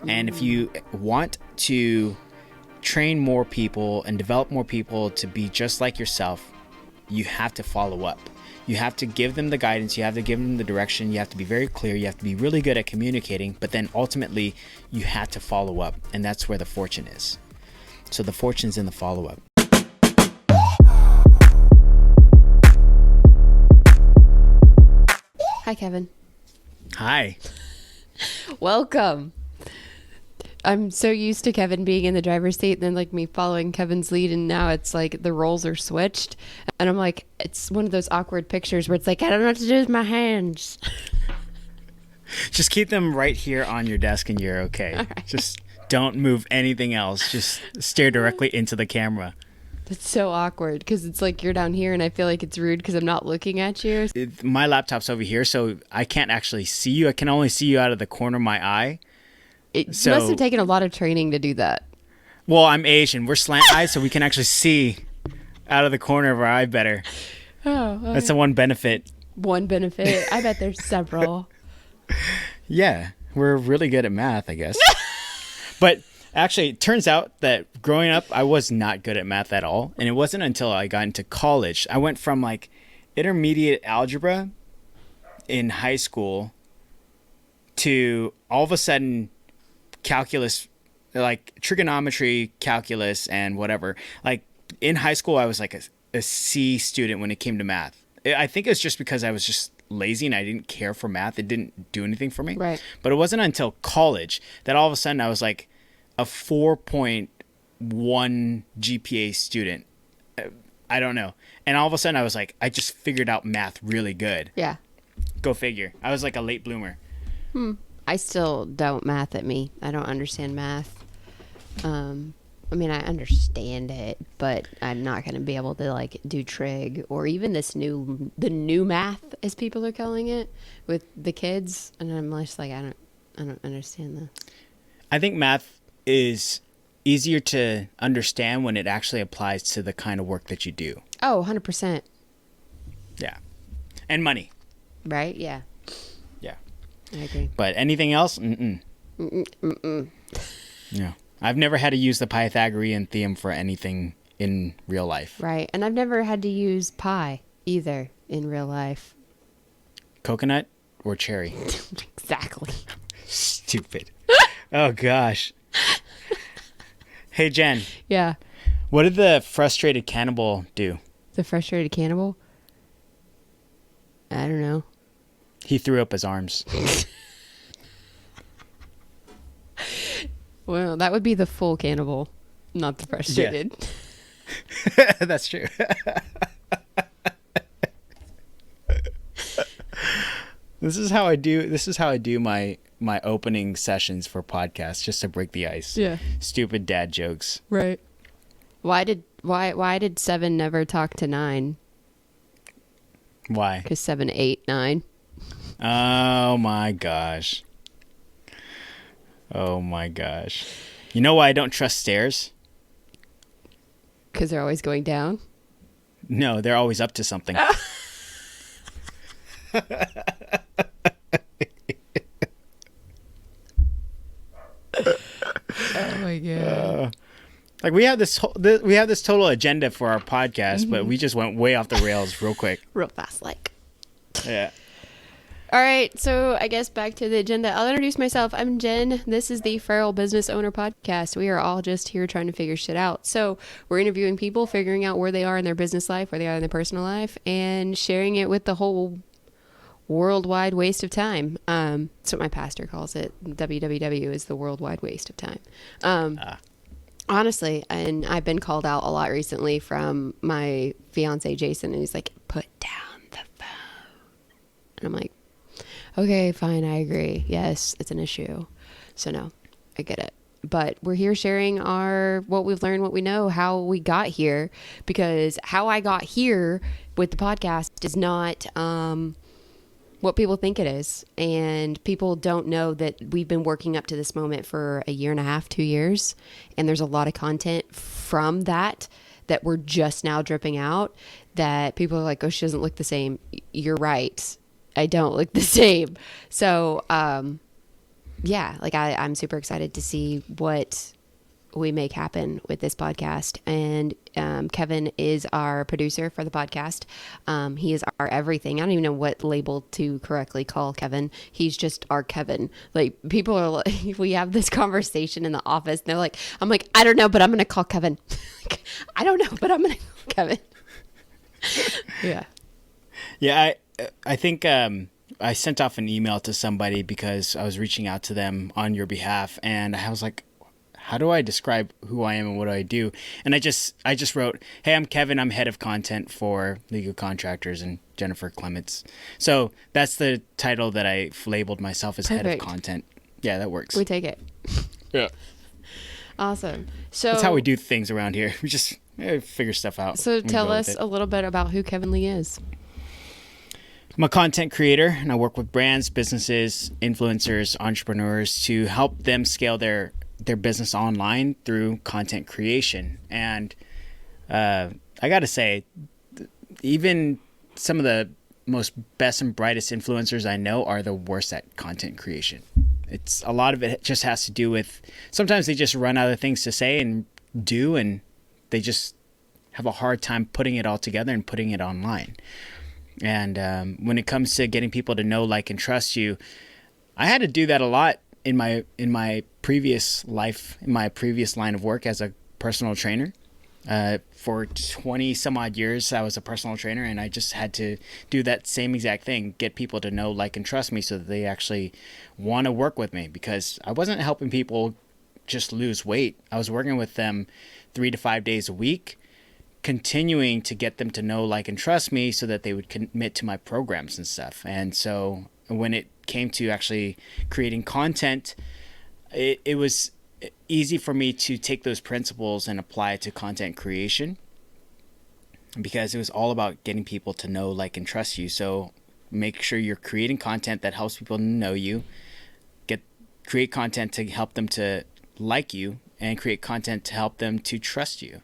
And if you want to train more people and develop more people to be just like yourself, you have to follow up. You have to give them the guidance, you have to give them the direction, you have to be very clear, you have to be really good at communicating, but then ultimately you have to follow up, and that's where the fortune is. So the fortune's in the follow-up. Hi, Kevin. Hi. Welcome. I'm so used to Kevin being in the driver's seat and then like me following Kevin's lead, and now it's like the roles are switched, and I'm like, it's one of those awkward pictures where it's like, I don't know what to do with my hands. Just keep them right here on your desk and you're okay. Right. Just don't move anything else. Just stare directly into the camera. It's so awkward because it's like you're down here and I feel like it's rude because I'm not looking at you. My laptop's over here, so I can't actually see you. I can only see you out of the corner of my eye. It must have taken a lot of training to do that. Well, I'm Asian. We're slant-eyed, so we can actually see out of the corner of our eye better. Oh, okay. That's the one benefit. One benefit? I bet there's several. Yeah, we're really good at math, I guess. But actually, it turns out that growing up, I was not good at math at all. And it wasn't until I got into college. I went from like intermediate algebra in high school to all of a sudden calculus, like trigonometry, calculus, and whatever. Like in high school, I was like a C student when it came to math. I think it's just because I was just lazy and I didn't care for math. It didn't do anything for me. Right. But it wasn't until college that all of a sudden I was like a 4.1 GPA student. I don't know. And all of a sudden I was like, I just figured out math really good. Yeah. Go figure. I was like a late bloomer. I still don't math at me. I don't understand math. I mean, I understand it, but I'm not going to be able to like do trig or even the new math, as people are calling it, with the kids. And I'm just like, I don't understand that. I think math is easier to understand when it actually applies to the kind of work that you do. Oh, 100%. Yeah. And money. Right? Yeah. Yeah. I agree. But anything else? Mm-mm. Yeah. I've never had to use the Pythagorean theorem for anything in real life. Right. And I've never had to use pie either in real life. Coconut or cherry? Exactly. Stupid. Oh, gosh. Hey, Jen. Yeah. What did the frustrated cannibal do? The frustrated cannibal? I don't know. He threw up his arms. Well, that would be the full cannibal, not the frustrated. Yeah. That's true. This is how I do my opening sessions for podcasts, just to break the ice. Yeah. Stupid dad jokes. Right. Why did 7 never talk to 9? Why? Because 7, 8, 9. Oh my gosh. Oh my gosh. You know why I don't trust stairs? Because they're always going down? No, they're always up to something. Oh my god. Like we have this total agenda for our podcast, but we just went way off the rails real quick. Real fast, like. Yeah. All right, so I guess back to the agenda. I'll introduce myself. I'm Jen. This is the Feral Business Owner Podcast. We are all just here trying to figure shit out. So we're interviewing people, figuring out where they are in their business life, where they are in their personal life, and sharing it with the whole worldwide waste of time. That's what my pastor calls it. WWW is the worldwide waste of time. Honestly, and I've been called out a lot recently from my fiance, Jason, and he's like, put down the phone. And I'm like, okay, fine, I agree. Yes, it's an issue. So no, I get it. But we're here sharing what we've learned, what we know, how we got here, because how I got here with the podcast is not what people think it is. And people don't know that we've been working up to this moment for a year and a half, 2 years. And there's a lot of content from that we're just now dripping out that people are like, oh, she doesn't look the same. You're right. I don't look the same. So, yeah, like I'm super excited to see what we make happen with this podcast. And Kevin is our producer for the podcast. He is our everything. I don't even know what label to correctly call Kevin. He's just our Kevin. Like, people are like, we have this conversation in the office and they're like, I'm like, I don't know, but I'm going to call Kevin. I don't know, but I'm going to call Kevin. Yeah. Yeah, I think I sent off an email to somebody because I was reaching out to them on your behalf, and I was like, how do I describe who I am and what do I do? And I just wrote, hey, I'm Kevin. I'm head of content for League of Contractors and Jennifer Clements. So that's the title that I labeled myself as head of content. Yeah, that works. We take it. Yeah. Awesome. So that's how we do things around here. We just figure stuff out. So tell us a little bit about who Kevin Lee is. I'm a content creator, and I work with brands, businesses, influencers, entrepreneurs to help them scale their business online through content creation. And I got to say, even some of the most best and brightest influencers I know are the worst at content creation. It's a lot of it just has to do with sometimes they just run out of things to say and do, and they just have a hard time putting it all together and putting it online. And when it comes to getting people to know, like, and trust you, I had to do that a lot in my previous life, in my previous line of work as a personal trainer. For 20 some odd years, I was a personal trainer, and I just had to do that same exact thing, get people to know, like, and trust me so that they actually want to work with me, because I wasn't helping people just lose weight. I was working with them 3 to 5 days a week, continuing to get them to know, like, and trust me so that they would commit to my programs and stuff. And so when it came to actually creating content, it was easy for me to take those principles and apply it to content creation, because it was all about getting people to know, like, and trust you. So make sure you're creating content that helps people know you, create content to help them to like you, and create content to help them to trust you.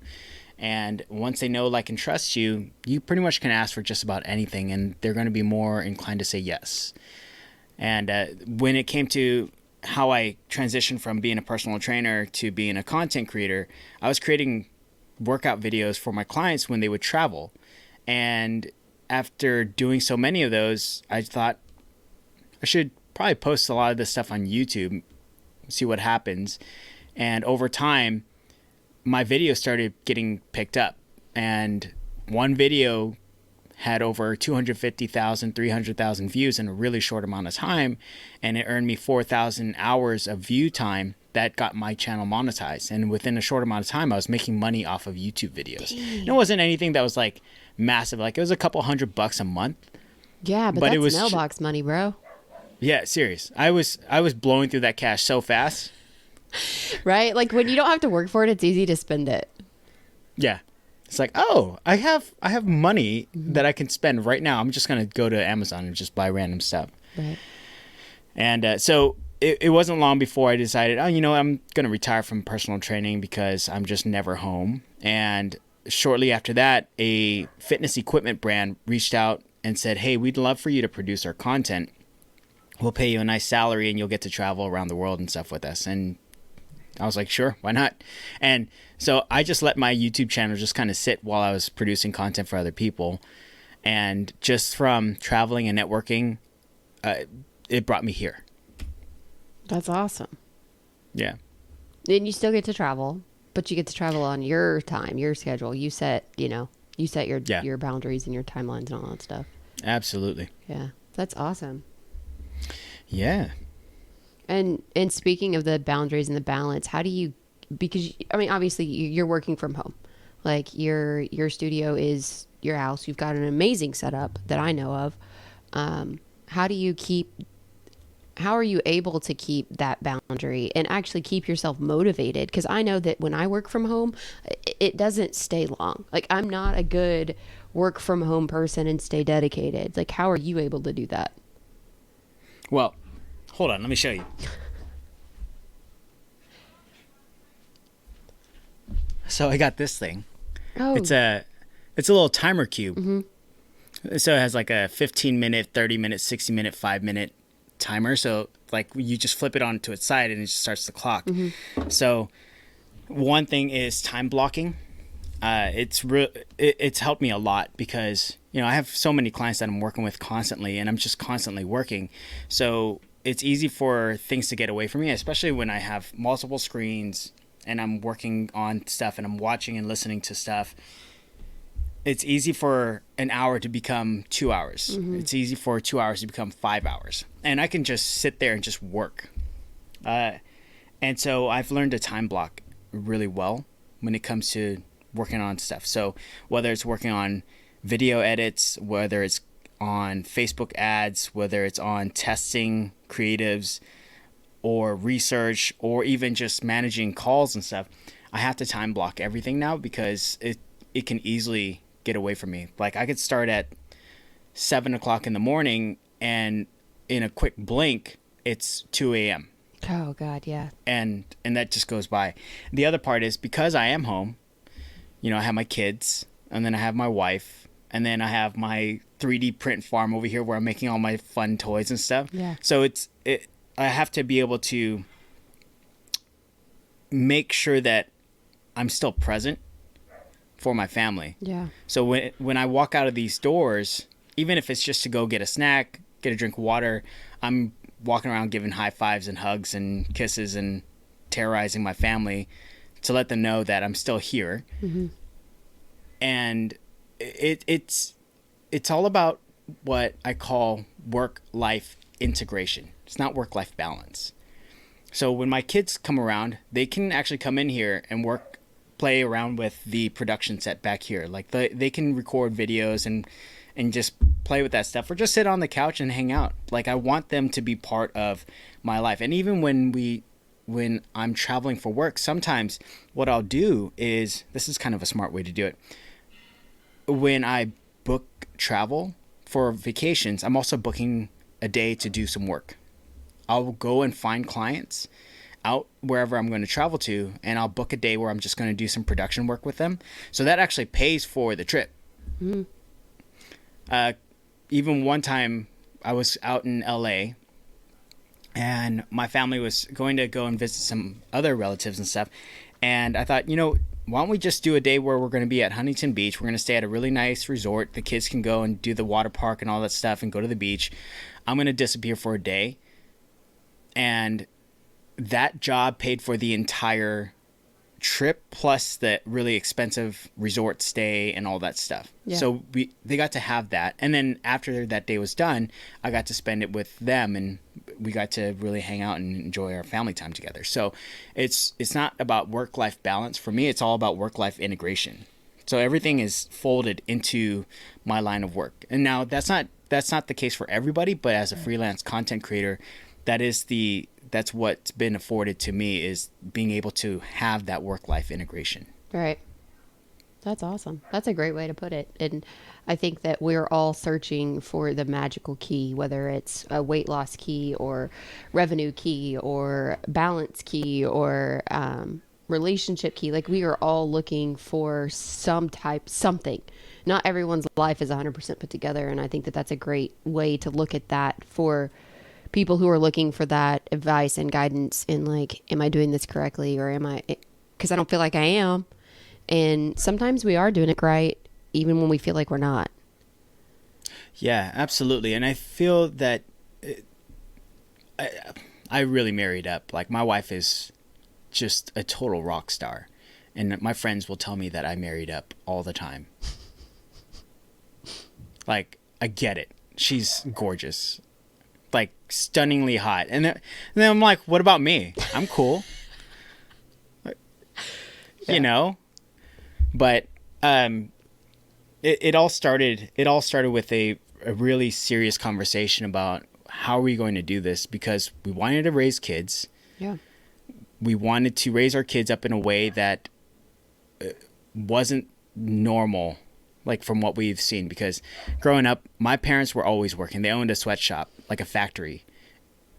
And once they know, like, and trust you, you pretty much can ask for just about anything, and they're going to be more inclined to say yes. And when it came to how I transitioned from being a personal trainer to being a content creator, I was creating workout videos for my clients when they would travel. And after doing so many of those, I thought I should probably post a lot of this stuff on YouTube, see what happens. And over time, my videos started getting picked up, and one video had over 250,000, 300,000 views in a really short amount of time, and it earned me 4,000 hours of view time that got my channel monetized. And within a short amount of time, I was making money off of YouTube videos. And it wasn't anything that was like massive, like it was a couple $100 a month. Yeah, but that's mailbox money, bro. Yeah, serious. I was blowing through that cash so fast. Right? Like, when you don't have to work for it, it's easy to spend it. Yeah. It's like, oh, I have money that I can spend right now. I'm just going to go to Amazon and just buy random stuff. Right. And so it wasn't long before I decided, oh, I'm going to retire from personal training because I'm just never home. And shortly after that, a fitness equipment brand reached out and said, hey, we'd love for you to produce our content. We'll pay you a nice salary and you'll get to travel around the world and stuff with us. And I was like, sure, why not? And so I just let my YouTube channel just kind of sit while I was producing content for other people. And just from traveling and networking, it brought me here. That's awesome. Yeah. And you still get to travel, but you get to travel on your time, your schedule. You set your boundaries and your timelines and all that stuff. Absolutely. Yeah. That's awesome. Yeah. And speaking of the boundaries and the balance, how do you, because I mean, obviously you're working from home, like your studio is your house. You've got an amazing setup that I know of. How are you able to keep that boundary and actually keep yourself motivated? Because I know that when I work from home, it doesn't stay long. Like, I'm not a good work from home person and stay dedicated. Like, how are you able to do that? Well, hold on, let me show you. So I got this thing. Oh, It's a little timer cube. Mm-hmm. So it has like a 15-minute, 30-minute, 60-minute, 5-minute timer. So like you just flip it on to its side and it just starts the clock. So one thing is time blocking. It's helped me a lot because, you know, I have so many clients that I'm working with constantly and I'm just constantly working. So it's easy for things to get away from me, especially when I have multiple screens and I'm working on stuff and I'm watching and listening to stuff. It's easy for an hour to become 2 hours. It's easy for 2 hours to become 5 hours. And I can just sit there and just work. And so I've learned to time block really well when it comes to working on stuff. So whether it's working on video edits, whether it's on Facebook ads, whether it's on testing creatives or research, or even just managing calls and stuff, I have to time block everything now because it can easily get away from me. Like I could start at 7 o'clock in the morning and in a quick blink, it's 2 a.m. Oh God, yeah. And that just goes by. The other part is because I am home, you know, I have my kids and then I have my wife and then I have my 3D print farm over here where I'm making all my fun toys and stuff. Yeah. So I have to be able to make sure that I'm still present for my family. Yeah. So when I walk out of these doors, even if it's just to go get a snack, get a drink of water, I'm walking around giving high fives and hugs and kisses and terrorizing my family to let them know that I'm still here. And it's all about what I call work-life integration. It's not work-life balance. So when my kids come around, they can actually come in here and play around with the production set back here. Like they can record videos and just play with that stuff or just sit on the couch and hang out. Like I want them to be part of my life. And even when I'm traveling for work, sometimes what I'll do is, this is kind of a smart way to do it. When I book travel for vacations, I'm also booking a day to do some work. I'll go and find clients out wherever I'm going to travel to, and I'll book a day where I'm just going to do some production work with them. So that actually pays for the trip. Even one time I was out in LA and my family was going to go and visit some other relatives and stuff. And I thought, you know, why don't we just do a day where we're going to be at Huntington Beach. We're going to stay at a really nice resort. The kids can go and do the water park and all that stuff and go to the beach. I'm going to disappear for a day. And that job paid for the entire trip plus the really expensive resort stay and all that stuff. Yeah. So they got to have that. And then after that day was done, I got to spend it with them and we got to really hang out and enjoy our family time together. So it's not about work-life balance. For me, it's all about work-life integration. So everything is folded into my line of work. And now that's not the case for everybody, but as a freelance content creator, that's what's been afforded to me, is being able to have that work-life integration. Right. That's awesome. That's a great way to put it. And I think that we're all searching for the magical key, whether it's a weight loss key or revenue key or balance key or relationship key. Like we are all looking for something. Not everyone's life is 100% put together. And I think that that's a great way to look at that for people who are looking for that advice and guidance in like, am I doing this correctly? Or am I, because I don't feel like I am. And sometimes we are doing it right, even when we feel like we're not. Yeah, absolutely. And I feel that I really married up. Like my wife is just a total rock star. And my friends will tell me that I married up all the time. Like, I get it. She's gorgeous. Like, stunningly hot. And then I'm like, what about me? I'm cool. You know? But it all started with a really serious conversation about how are we going to do this, because we wanted to raise kids. Yeah. We wanted to raise our kids up in a way that wasn't normal, like from what we've seen. Because growing up, my parents were always working. They owned a sweatshop, like a factory.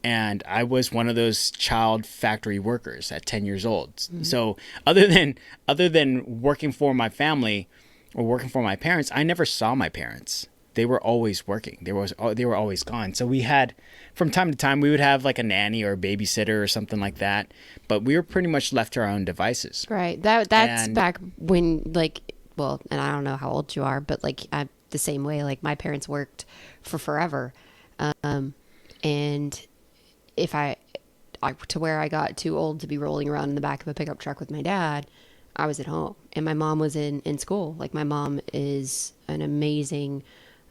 And I was one of those child factory workers at 10 years old. Mm-hmm. So other than working for my family or working for my parents, I never saw my parents. they were always working. They were always gone. So we had, from time to time, we would have like a nanny or a babysitter or something like that. But we were pretty much left to our own devices. Right. That's And- back when, like, well, and I don't know how old you are, but like I'm the same way. Like my parents worked for forever, and if I to where I got too old to be rolling around in the back of a pickup truck with my dad, I was at home, and my mom was in school. Like my mom is an amazing.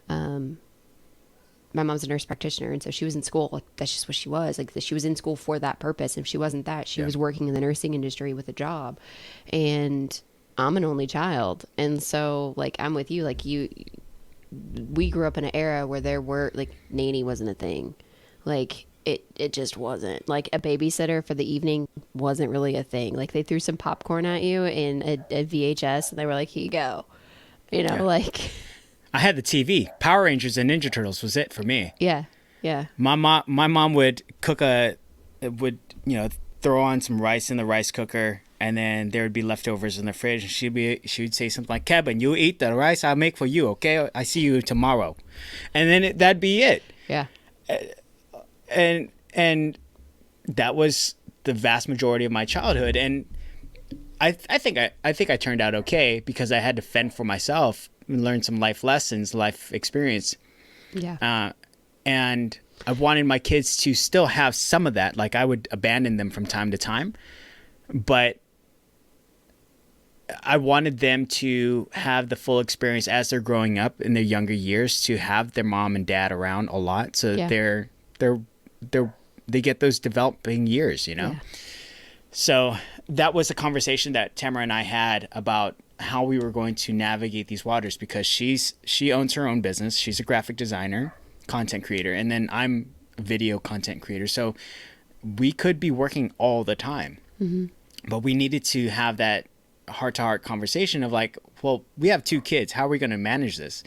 My mom's a nurse practitioner, and so she was in school. Like that's just what she was. Like she was in school for that purpose. If she wasn't that, she Yeah. was working in the nursing industry with a job. And I'm an only child, and so like I'm with you. Like we grew up in an era where there were like nanny wasn't a thing. Like it just wasn't. Like a babysitter for the evening wasn't really a thing. Like they threw some popcorn at you in a VHS, and they were like, "Here you go," you know, Yeah. like I had the TV. Power Rangers and Ninja Turtles was it for me. yeah. My mom would throw on some rice in the rice cooker, and then there would be leftovers in the fridge, and she would say something like, "Kevin, you eat the rice I'll make for you, okay? I see you tomorrow," and then that'd be it. Yeah. And that was the vast majority of my childhood, and I think I turned out okay because I had to fend for myself and learn some life lessons, life experience. Yeah. And I wanted my kids to still have some of that. Like I would abandon them from time to time, but I wanted them to have the full experience as they're growing up in their younger years, to have their mom and dad around a lot. So Yeah. they get those developing years, you know? Yeah. So that was a conversation that Tamara and I had about how we were going to navigate these waters, because she owns her own business. She's a graphic designer, content creator, and then I'm a video content creator. So we could be working all the time, but we needed to have that heart-to-heart conversation of like, well, we have 2 kids. How are we going to manage this?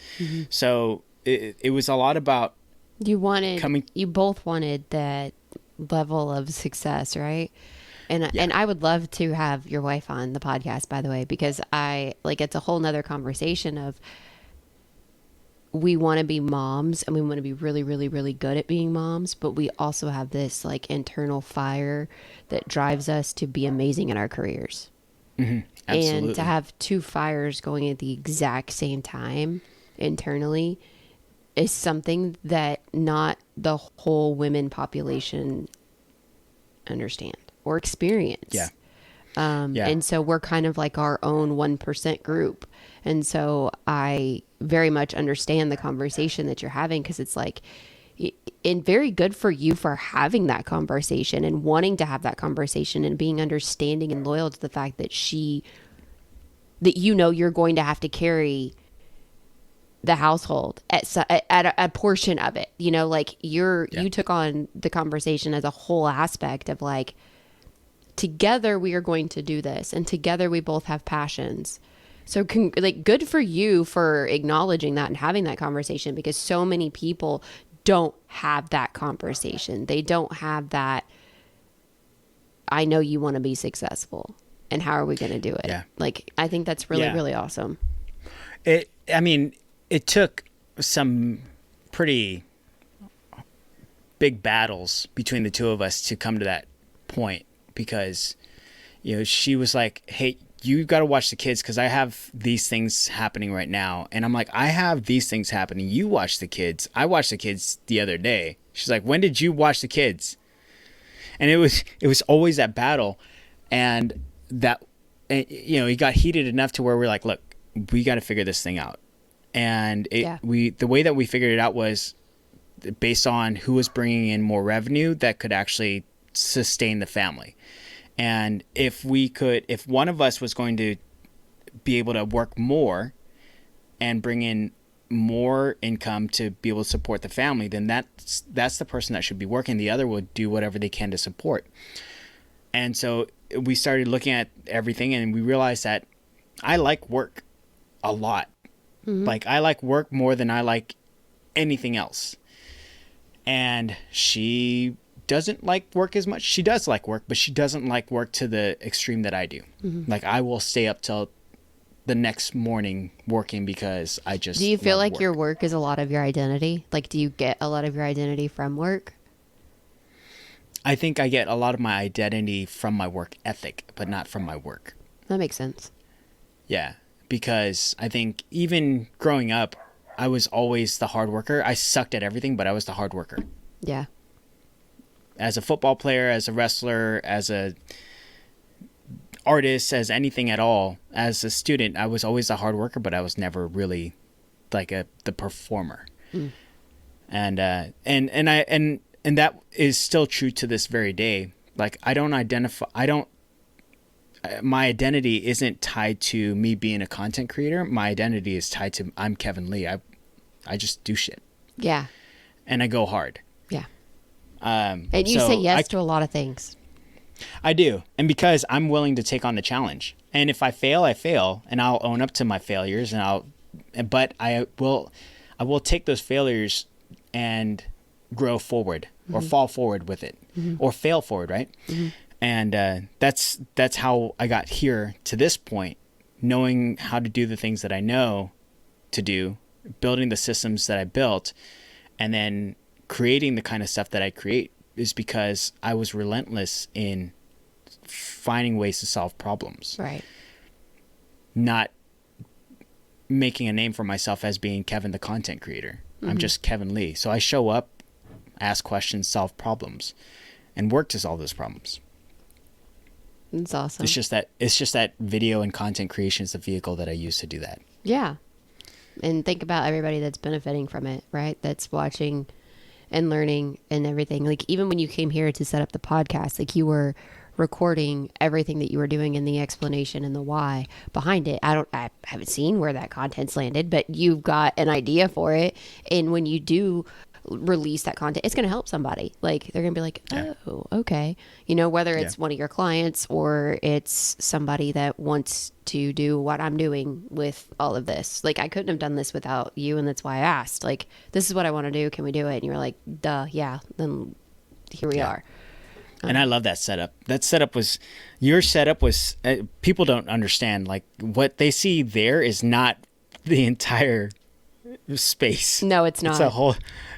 So it was a lot about You both wanted that level of success, right? And I would love to have your wife on the podcast, by the way, because it's a whole nother conversation of we want to be moms and we want to be really, really, really good at being moms, but we also have this like internal fire that drives us to be amazing in our careers. absolutely. And to have 2 fires going at the exact same time internally is something that not the whole women population understand or experience. Yeah. And so we're kind of like our own 1% group. And so I very much understand the conversation that you're having, because it's like, and very good for you for having that conversation and wanting to have that conversation and being understanding and loyal to the fact that you're going to have to carry the household at a portion of it, you know, like you took on the conversation as a whole aspect of like, together we are going to do this, and together we both have passions. So good for you for acknowledging that and having that conversation, because so many people don't have that conversation. They don't have that, I know you want to be successful, and how are we going to do it? Yeah. Like, I think that's really, really awesome. It took some pretty big battles between the 2 of us to come to that point, because, you know, she was like, "Hey, you got to watch the kids because I have these things happening right now." And I'm like, "I have these things happening. You watch the kids. I watched the kids the other day." She's like, "When did you watch the kids?" And it was always that battle. And that, you know, it got heated enough to where we're like, "Look, we got to figure this thing out." And the way that we figured it out was based on who was bringing in more revenue that could actually sustain the family. And if one of us was going to be able to work more and bring in more income to be able to support the family, then that's the person that should be working. The other would do whatever they can to support. And so we started looking at everything, and we realized that I like work a lot. Like I like work more than I like anything else. And she doesn't like work as much. She does like work, but she doesn't like work to the extreme that I do. Like I will stay up till the next morning working because I just Do you feel love like work. your work is a lot of your identity? Like, do you get a lot of your identity from work? I think I get a lot of my identity from my work ethic, but not from my work. That makes sense. Yeah, because I think even growing up, I was always the hard worker. I sucked at everything, but I was the hard worker. Yeah. As a football player, as a wrestler, as a artist, as anything at all, as a student, I was always the hard worker, but I was never really like the performer. And that is still true to this very day. Like my identity isn't tied to me being a content creator. My identity is tied to I'm Kevin Lee. I just do shit Yeah. and I go hard. Yeah. And you So say yes to a lot of things. I do. And because I'm willing to take on the challenge. And if I fail, I fail, and I'll own up to my failures, but I will take those failures and grow forward or fall forward with it or fail forward, right? And that's how I got here to this point, knowing how to do the things that I know to do, building the systems that I built, and then creating the kind of stuff that I create is because I was relentless in finding ways to solve problems. Right. Not making a name for myself as being Kevin the content creator. I'm just Kevin Lee. So I show up, ask questions, solve problems, and work to solve those problems. That's awesome. It's just that video and content creation is the vehicle that I use to do that. Yeah. And think about everybody that's benefiting from it, right? That's watching and learning and everything. Like, even when you came here to set up the podcast, like, you were recording everything that you were doing and the explanation and the why behind it. I haven't seen where that content's landed, but you've got an idea for it. And when you do release that content, it's going to help somebody. Like, they're going to be like, oh, okay. You know, whether it's one of your clients or it's somebody that wants to do what I'm doing with all of this. Like, I couldn't have done this without you. And that's why I asked, like, this is what I want to do. Can we do it? And you were like, duh. Yeah. Then here we are. And I love that setup. Your setup was, people don't understand, like, what they see there is not the entire space. No, it's not.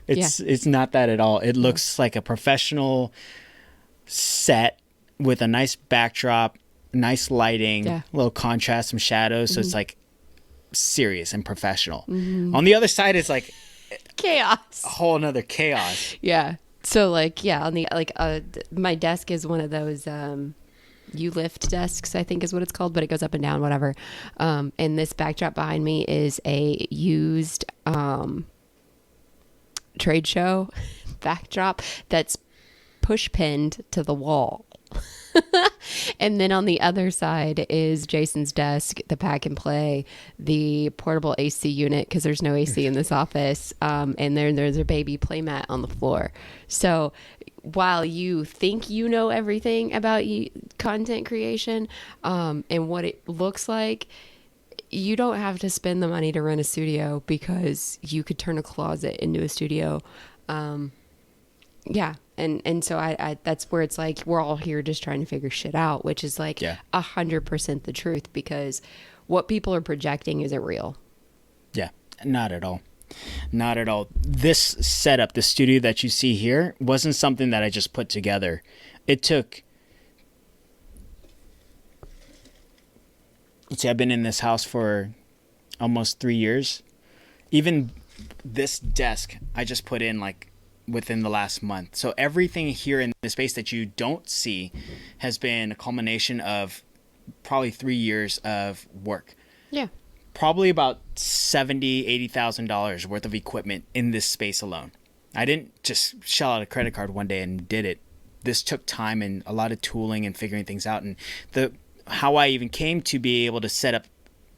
It's not that at all. It looks like a professional set with a nice backdrop, nice lighting, a little contrast, some shadows. So it's like serious and professional. On the other side, it's like Chaos. a whole nother chaos. Yeah. So, like, yeah, on the, like, my desk is one of those, U-lift desks, I think is what it's called, but it goes up and down, whatever. And this backdrop behind me is a used, trade show backdrop that's push pinned to the wall. And then on the other side is Jason's desk, the pack and play, the portable AC unit, because there's no AC in this office. And there's a baby playmat on the floor. So while you think you know everything about content creation and what it looks like, you don't have to spend the money to rent a studio, because you could turn a closet into a studio. Yeah. And so I that's where it's like, we're all here just trying to figure shit out, which is like 100% the truth, because what people are projecting isn't real. Yeah, not at all. Not at all. This setup, the studio that you see here, wasn't something that I just put together. It took, let's see, I've been in this house for almost 3 years. Even this desk, I just put in like within the last month. So everything here in the space that you don't see has been a culmination of probably 3 years of work. Yeah. Probably about $70,000-$80,000 worth of equipment in this space alone. I didn't just shell out a credit card one day and did it. This took time and a lot of tooling and figuring things out. And how I even came to be able to set up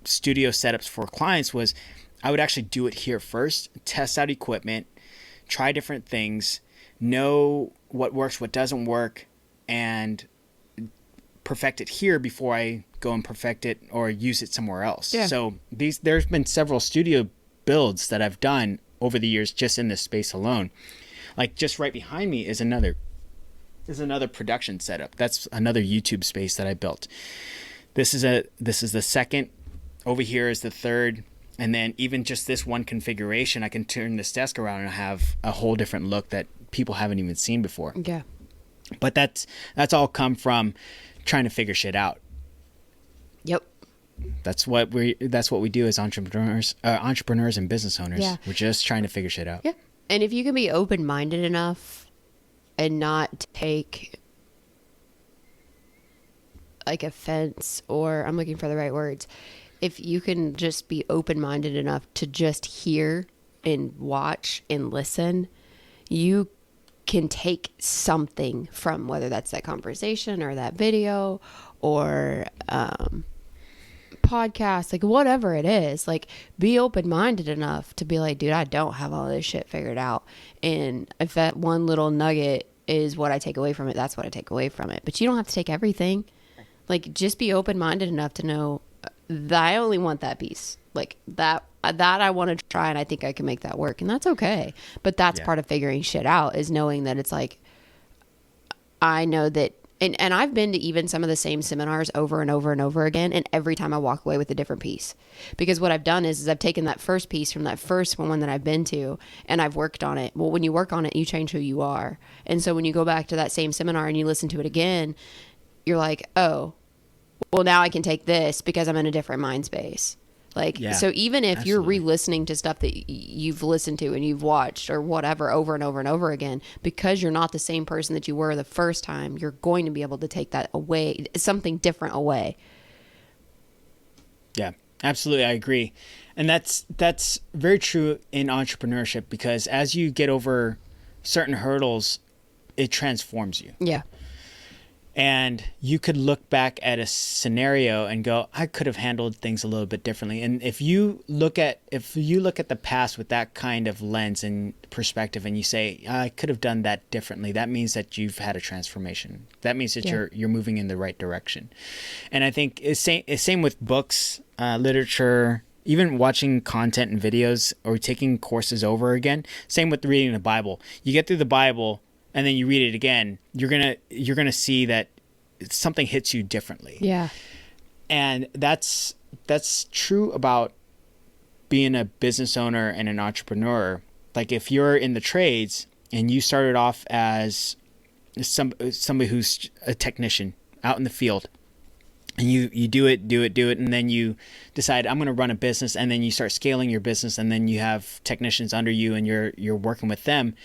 studio setups for clients was I would actually do it here first, test out equipment, try different things, know what works, what doesn't work, and perfect it here before I go and perfect it or use it somewhere else. Yeah. So there's been several studio builds that I've done over the years just in this space alone. Like, just right behind me is another production setup. That's another YouTube space that I built. This is the second over here is the third. And then even just this one configuration, I can turn this desk around and have a whole different look that people haven't even seen before. Yeah. But that's all come from trying to figure shit out. Yep. That's what we do as entrepreneurs and business owners. Yeah. We're just trying to figure shit out. Yeah. And if you can be open-minded enough and not take like offense, or I'm looking for the right words. If you can just be open-minded enough to just hear and watch and listen, you can take something from, whether that's that conversation or that video or podcast, like whatever it is, like be open-minded enough to be like, dude, I don't have all this shit figured out. And if that one little nugget is what I take away from it, that's what I take away from it. But you don't have to take everything. Like, just be open-minded enough to know that I only want that piece. Like that I want to try, and I think I can make that work, and that's okay. But that's part of figuring shit out, is knowing that it's like, I know that, and I've been to even some of the same seminars over and over and over again, and every time I walk away with a different piece. Because what I've done is I've taken that first piece from that first one that I've been to, and I've worked on it. Well, when you work on it, you change who you are. And so when you go back to that same seminar and you listen to it again, you're like, oh, well, now I can take this because I'm in a different mind space. Like, so even if you're re-listening to stuff that you've listened to and you've watched or whatever over and over and over again, because you're not the same person that you were the first time, you're going to be able to take that away, something different away. Yeah, absolutely. I agree. And that's very true in entrepreneurship, because as you get over certain hurdles, it transforms you. Yeah. And you could look back at a scenario and go, I could have handled things a little bit differently. And if you look at the past with that kind of lens and perspective, and you say, I could have done that differently, that means that you've had a transformation. That means that you're moving in the right direction. And I think it's same with books, literature, even watching content and videos, or taking courses over again. Same with reading the Bible. You get through the Bible, and then you read it again, you're gonna see that something hits you differently. Yeah. And that's true about being a business owner and an entrepreneur. Like, if you're in the trades and you started off as somebody who's a technician out in the field, and you do it, and then you decide, I'm going to run a business, and then you start scaling your business, and then you have technicians under you and you're working with them,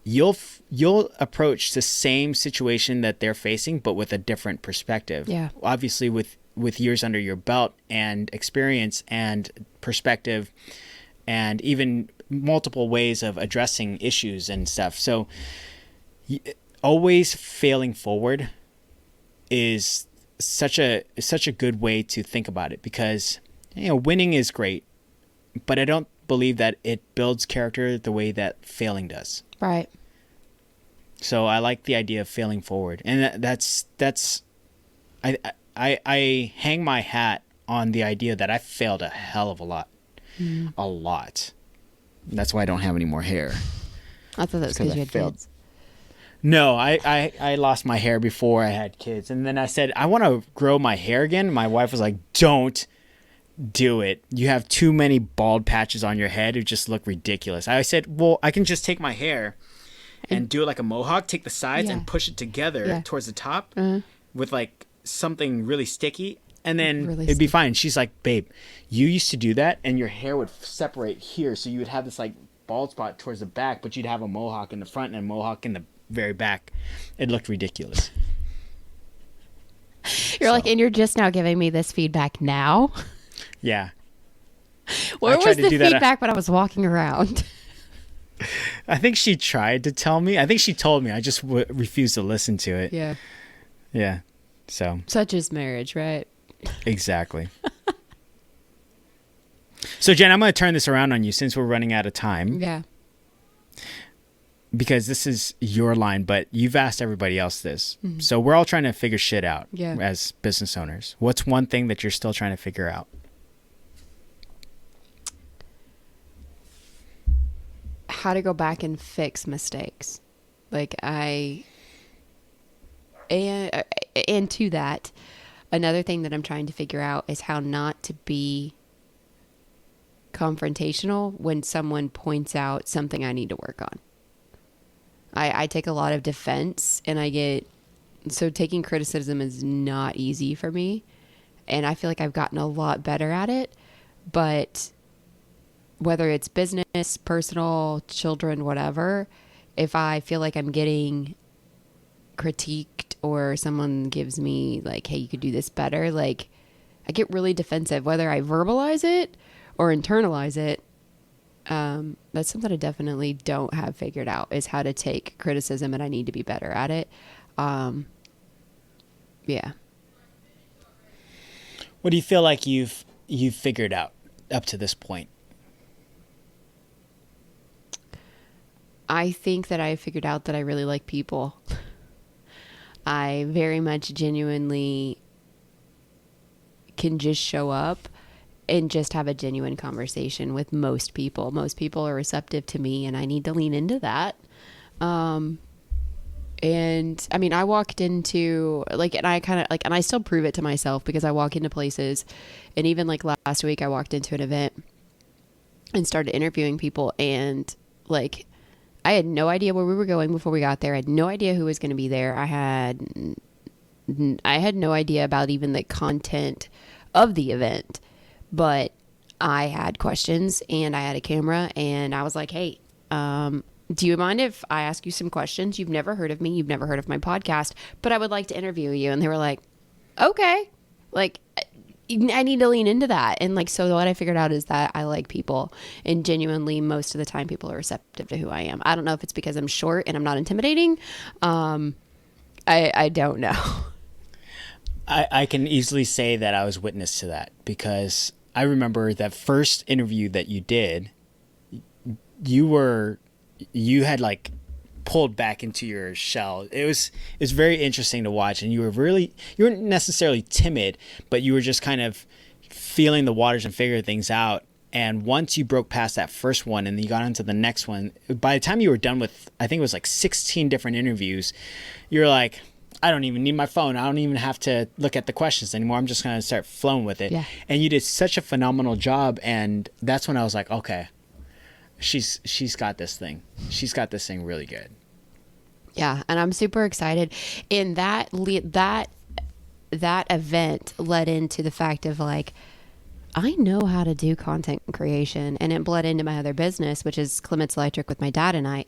you'll approach the same situation that they're facing, but with a different perspective. Yeah. Obviously, with years under your belt and experience and perspective, and even multiple ways of addressing issues and stuff. So always failing forward is such a good way to think about it, because winning is great, but I don't believe that it builds character the way that failing does. Right. So I like the idea of failing forward, and that's I hang my hat on the idea that I failed a hell of a lot, a lot. That's why I don't have any more hair. I thought that was because you had kids. No, I lost my hair before I had kids, and then I said I want to grow my hair again. My wife was like, "Don't do it. You have too many bald patches on your head. It just look ridiculous." I said, "Well, I can just take my hair and do it like a mohawk, take the sides and push it together towards the top with like something really sticky, and then it'd be fine." She's like, "Babe, you used to do that and your hair would separate here, so you would have this like bald spot towards the back, but you'd have a mohawk in the front and a mohawk in the very back. It looked ridiculous." You're like, and you're just now giving me this feedback now? Yeah. Where was the feedback when I was walking around? I think she tried to tell me. I think she told me. I just refused to listen to it. Yeah. Yeah. So. Such is marriage, right? Exactly. So, Jen, I'm going to turn this around on you since we're running out of time. Yeah. Because this is your line, but you've asked everybody else this. Mm-hmm. So we're all trying to figure shit out as business owners. What's one thing that you're still trying to figure out? How to go back and fix mistakes. Like and to that, another thing that I'm trying to figure out is how not to be confrontational when someone points out something I need to work on. I take a lot of defense, and so taking criticism is not easy for me. And I feel like I've gotten a lot better at it. But whether it's business, personal, children, whatever, if I feel like I'm getting critiqued or someone gives me like, hey, you could do this better, like I get really defensive, whether I verbalize it or internalize it. That's something I definitely don't have figured out, is how to take criticism, and I need to be better at it. Yeah. What do you feel like you've figured out up to this point? I think that I figured out that I really like people. I very much genuinely can just show up and just have a genuine conversation with most people. Most people are receptive to me, and I need to lean into that. And I mean, I walked into like, and I kind of like, and I still prove it to myself because I walk into places, and even like last week I walked into an event and started interviewing people, and like, I had no idea where we were going before we got there. I had no idea who was going to be there. I had no idea about even the content of the event, but I had questions and I had a camera, and I was like, hey, do you mind if I ask you some questions? You've never heard of me. You've never heard of my podcast, but I would like to interview you. And they were like, okay, like, I need to lean into that. And like, so what I figured out is that I like people, and genuinely most of the time people are receptive to who I am. I don't know if it's because I'm short and I'm not intimidating. I don't know. I can easily say that I was witness to that, because I remember that first interview that you did, you had like pulled back into your shell. It was very interesting to watch, and you weren't necessarily timid, but you were just kind of feeling the waters and figuring things out. And once you broke past that first one and you got into the next one, by the time you were done with, I think it was like 16 different interviews, you were like, I don't even need my phone. I don't even have to look at the questions anymore. I'm just going to start flowing with it. Yeah. And you did such a phenomenal job. And that's when I was like, okay, she's got this thing. She's got this thing really good. Yeah. And I'm super excited. And that event led into the fact of like, I know how to do content creation, and it bled into my other business, which is Clements Electric with my dad and I.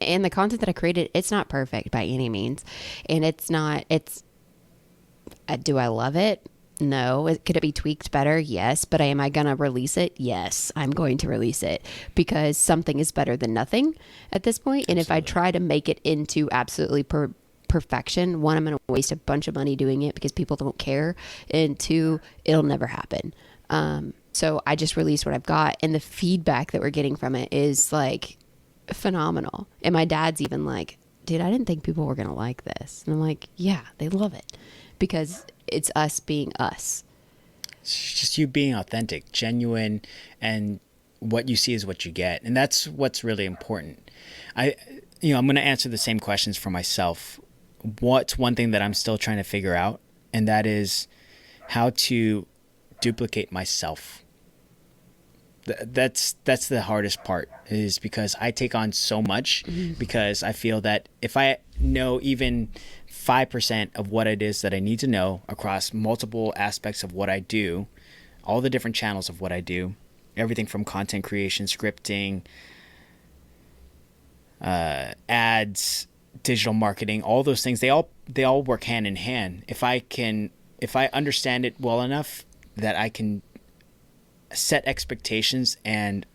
And the content that I created, it's not perfect by any means. And do I love it? No. Could it be tweaked better? Yes. But am I going to release it? Yes, I'm going to release it, because something is better than nothing at this point. And Absolutely. If I try to make it into absolutely perfection, one, I'm going to waste a bunch of money doing it because people don't care. And two, it'll never happen. So I just released what I've got, and the feedback that we're getting from it is like phenomenal. And my dad's even like, dude, I didn't think people were going to like this. And I'm like, yeah, they love it because it's us being us. It's just you being authentic, genuine, and what you see is what you get. And that's what's really important. I'm going to answer the same questions for myself. What's one thing that I'm still trying to figure out? And that is how to duplicate myself. That's the hardest part, is because I take on so much, because I feel that if I know even 5% of what it is that I need to know across multiple aspects of what I do, all the different channels of what I do, everything from content creation, scripting, ads, digital marketing, all those things, they all work hand in hand. If I understand it well enough that I can set expectations and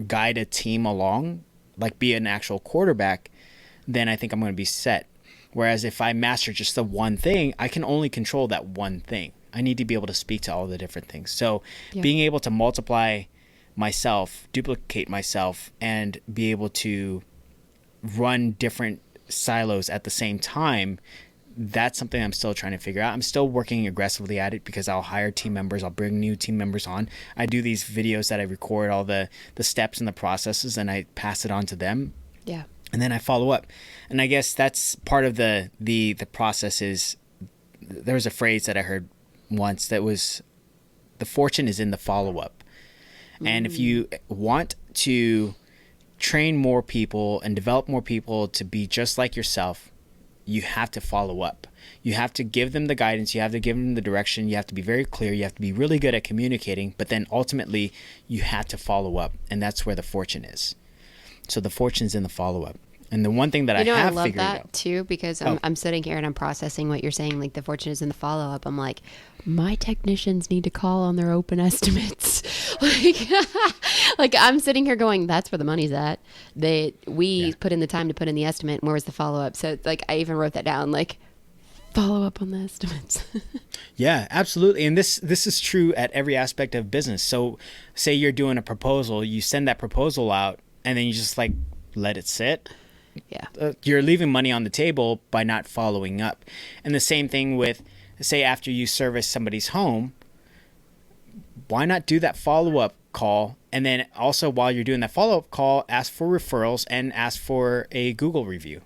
guide a team along, like be an actual quarterback, then I think I'm going to be set. Whereas if I master just the one thing, I can only control that one thing. I need to be able to speak to all the different things. So being able to multiply myself, duplicate myself, and be able to run different silos at the same time, that's something I'm still trying to figure out. I'm still working aggressively at it, because I'll hire team members. I'll bring new team members on. I do these videos that I record all the steps and the processes, and I pass it on to them. Yeah. And then I follow up. And I guess that's part of the process, is there was a phrase that I heard once that was, the fortune is in the follow-up. And if you want to train more people and develop more people to be just like yourself, you have to follow up. You have to give them the guidance. You have to give them the direction. You have to be very clear. You have to be really good at communicating. But then ultimately, you have to follow up. And that's where the fortune is. So the fortune's in the follow-up. And the one thing that I have love figured that out too, because I'm sitting here and I'm processing what you're saying. Like the fortune is in the follow up. I'm like, my technicians need to call on their open estimates. like I'm sitting here going, that's where the money's at. We put in the time to put in the estimate. And where was the follow up? So like I even wrote that down. Like follow up on the estimates. Yeah, absolutely. And this is true at every aspect of business. So say you're doing a proposal, you send that proposal out, and then you just like let it sit. Yeah. You're leaving money on the table by not following up. And the same thing with, say, after you service somebody's home, why not do that follow-up call? And then also while you're doing that follow-up call, ask for referrals and ask for a Google review.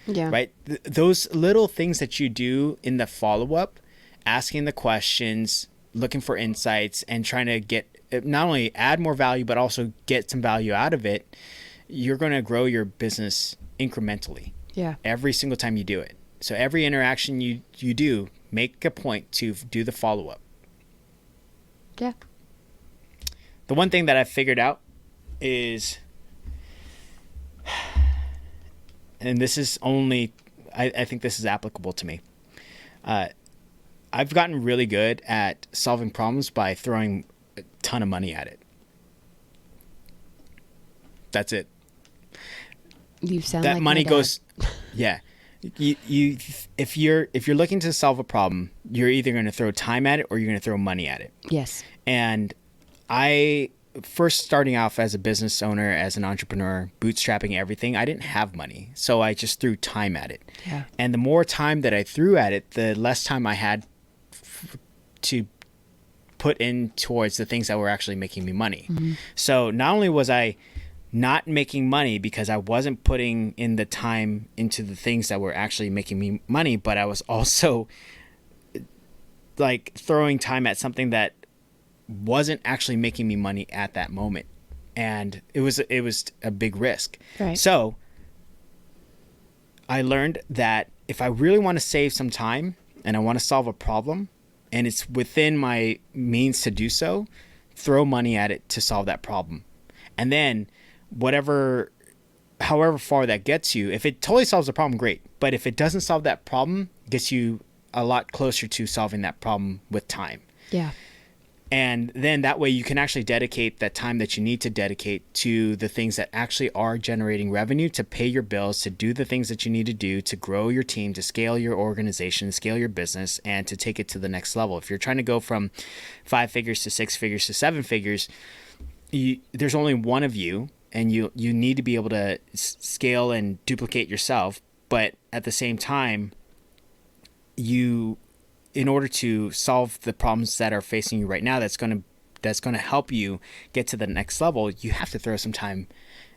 Yeah. Right? Those little things that you do in the follow-up, asking the questions, looking for insights, and trying to get, not only add more value, but also get some value out of it, you're going to grow your business incrementally. Yeah. Every single time you do it. So every interaction you do, make a point to do the follow-up. Yeah. The one thing that I've figured out is, and this is only, I think this is applicable to me. I've gotten really good at solving problems by throwing a ton of money at it. That's it. You sound That like money my dad. goes, yeah. You if you're looking to solve a problem, you're either going to throw time at it or you're going to throw money at it. Yes. And I first starting off as a business owner, as an entrepreneur, bootstrapping everything, I didn't have money. So I just threw time at it. Yeah. And the more time that I threw at it, the less time I had to put in towards the things that were actually making me money. Mm-hmm. So not only was I not making money because I wasn't putting in the time into the things that were actually making me money, but I was also like throwing time at something that wasn't actually making me money at that moment. And it was a big risk. Right. So I learned that if I really want to save some time and I want to solve a problem and it's within my means to do so, throw money at it to solve that problem. And then however far that gets you, if it totally solves the problem, great. But if it doesn't solve that problem, it gets you a lot closer to solving that problem with time. Yeah. And then that way you can actually dedicate that time that you need to dedicate to the things that actually are generating revenue, to pay your bills, to do the things that you need to do, to grow your team, to scale your organization, scale your business, and to take it to the next level. If you're trying to go from 5 figures to 6 figures to 7 figures, there's only one of you, and you need to be able to scale and duplicate yourself. But at the same time, in order to solve the problems that are facing you right now, that's going to help you get to the next level, you have to throw some time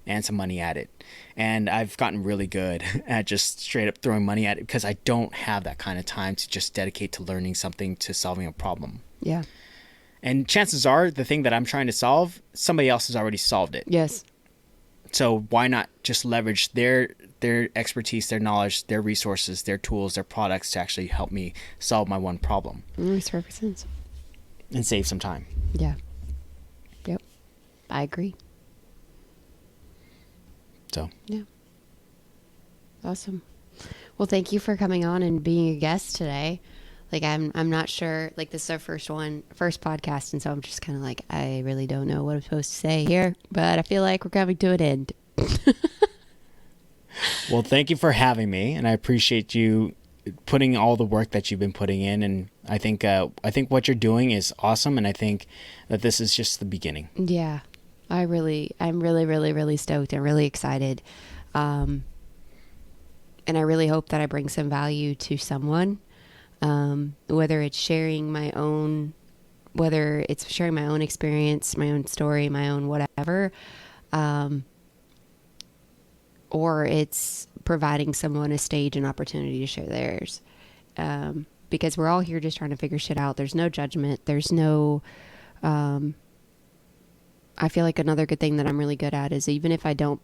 and some money at it. And I've gotten really good at just straight up throwing money at it because I don't have that kind of time to just dedicate to learning something, to solving a problem. Yeah. And chances are the thing that I'm trying to solve, somebody else has already solved it. Yes. So why not just leverage their expertise, their knowledge, their resources, their tools, their products to actually help me solve my one problem Makes perfect sense. and save some time. Yeah. Yep. I agree. So Yeah. Awesome. Well, thank you for coming on and being a guest today. Like I'm not sure, like this is our first podcast, and so I'm just kind of like, I really don't know what I'm supposed to say here, but I feel like we're coming to an end. well, thank you for having me, and I appreciate you putting all the work that you've been putting in, and I think what you're doing is awesome, and I think that this is just the beginning. Yeah. I'm really, really stoked and really excited. And I really hope that I bring some value to someone. Whether it's sharing my own experience, my own story, my own whatever, or it's providing someone a stage and opportunity to share theirs. because we're all here just trying to figure shit out. There's no judgment. There's no, I feel like another good thing that I'm really good at is even if I don't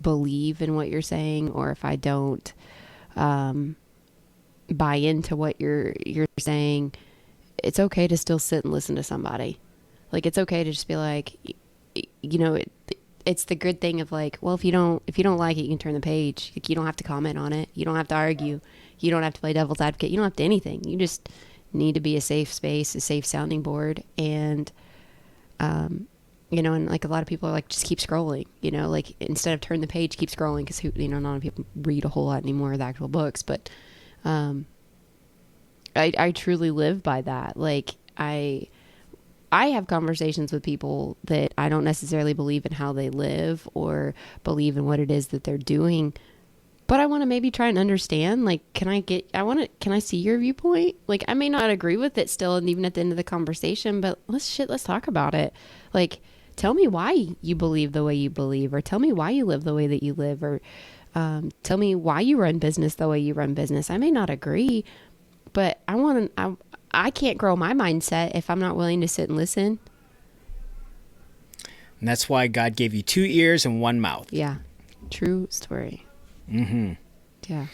believe in what you're saying, or if I don't buy into what you're saying, it's okay to still sit and listen to somebody. Like, it's okay to just be like, you know, it's the good thing of like, well, if you don't like it, you can turn the page. Like, you don't have to comment on it. You don't have to argue. You don't have to play devil's advocate. You don't have to anything. You just need to be a safe space, a safe sounding board. And, you know, and like a lot of people are like, just keep scrolling, you know, like instead of turn the page, keep scrolling. Cause you know, not a lot of people read a whole lot anymore of the actual books, but, I truly live by that. Like I have conversations with people that I don't necessarily believe in how they live or believe in what it is that they're doing, but I want to maybe try and understand, like, can I see your viewpoint? Like, I may not agree with it still, and even at the end of the conversation, but let's talk about it. Like, tell me why you believe the way you believe, or tell me why you live the way that you live, or tell me why you run business the way you run business. I may not agree, but I can't grow my mindset if I'm not willing to sit and listen. And that's why God gave you 2 ears and 1 mouth. Yeah. True story. Mm-hmm. Yeah.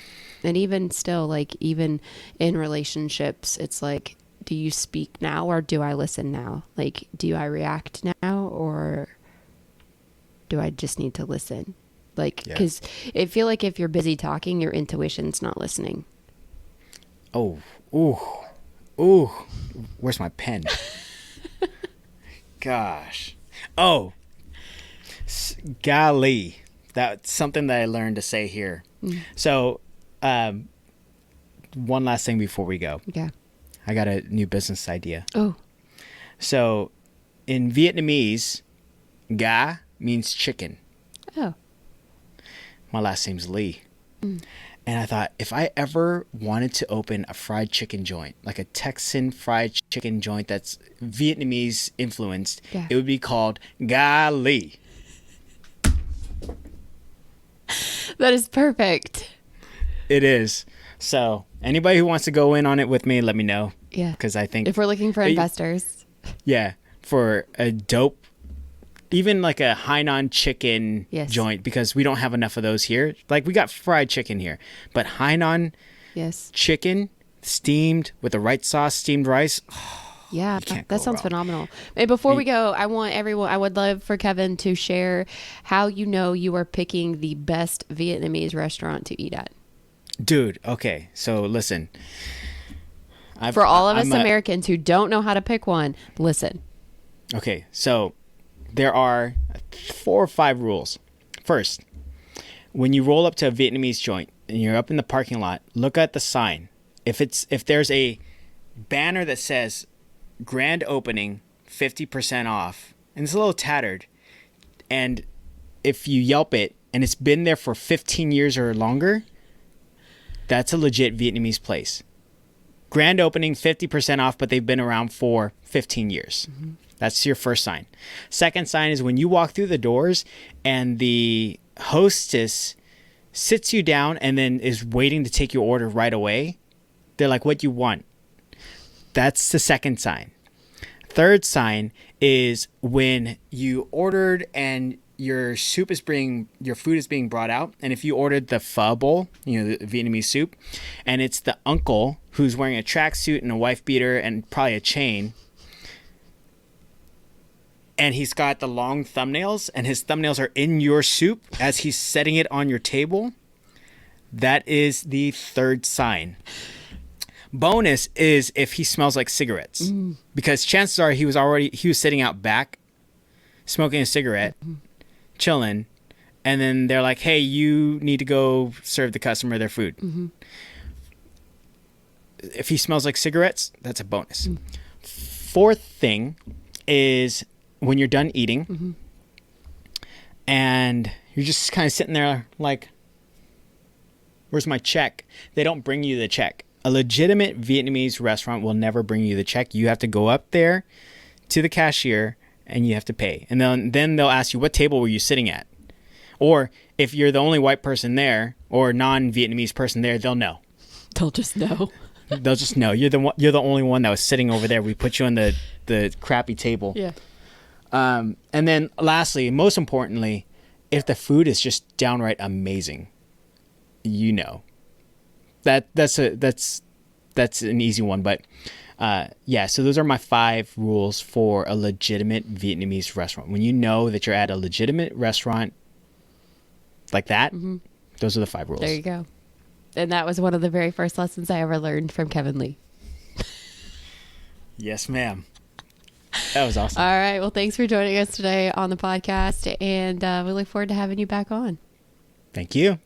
And even still, like, even in relationships, it's like, do you speak now or do I listen now? Like, do I react now or do I just need to listen? Like, because I feel like if you're busy talking, your intuition's not listening. Oh, ooh, where's my pen? Gosh. Oh, golly. That's something that I learned to say here. So, one last thing before we go. Yeah. I got a new business idea. Oh. So, in Vietnamese, ga means chicken. Oh. My last name's Lee. And I thought, if I ever wanted to open a fried chicken joint, like a Texan fried chicken joint that's Vietnamese influenced, it would be called Ga Lee. That is perfect. It is. So anybody who wants to go in on it with me, let me know. Yeah. Because I think if we're looking for investors. Yeah. For a dope, even like a Hainan chicken joint, because we don't have enough of those here. Like, we got fried chicken here, but Hainan chicken steamed with the right sauce, steamed rice. Yeah, that sounds phenomenal. And before we go, I would love for Kevin to share how you know you are picking the best Vietnamese restaurant to eat at. Dude, okay. So listen. For all of us Americans who don't know how to pick one, listen. Okay, so there are 4 or 5 rules. First, when you roll up to a Vietnamese joint and you're up in the parking lot, look at the sign. If there's a banner that says grand opening 50% off, and it's a little tattered, and if you Yelp it and it's been there for 15 years or longer, that's a legit Vietnamese place. Grand opening 50% off, but they've been around for 15 years. Mm-hmm. That's your first sign. Second sign is when you walk through the doors and the hostess sits you down and then is waiting to take your order right away. They're like, what do you want? That's the second sign. Third sign is when you ordered and your food is being brought out. And if you ordered the pho bowl, the Vietnamese soup, and it's the uncle who's wearing a tracksuit and a wife beater and probably a chain, and he's got the long thumbnails, and his thumbnails are in your soup as he's setting it on your table, that is the third sign. Bonus is if he smells like cigarettes, because chances are he was sitting out back smoking a cigarette, chilling, and then they're like, hey, you need to go serve the customer their food. If he smells like cigarettes, that's a bonus. Fourth thing is when you're done eating and you're just kind of sitting there like, where's my check? They don't bring you the check. A legitimate Vietnamese restaurant will never bring you the check. You have to go up there to the cashier and you have to pay. And then they'll ask you, what table were you sitting at? Or if you're the only white person there or non-Vietnamese person there, they'll know. They'll just know. They'll just know you're the one, you're the only one that was sitting over there. We put you on the crappy table. Yeah. And then lastly, most importantly, if the food is just downright amazing, you know, that's an easy one. But yeah, so those are my 5 rules for a legitimate Vietnamese restaurant. When you know that you're at a legitimate restaurant like that, those are the 5 rules. There you go. And that was one of the very first lessons I ever learned from Kevin Lee. Yes, ma'am. That was awesome. All right. Well, thanks for joining us today on the podcast. And we look forward to having you back on. Thank you.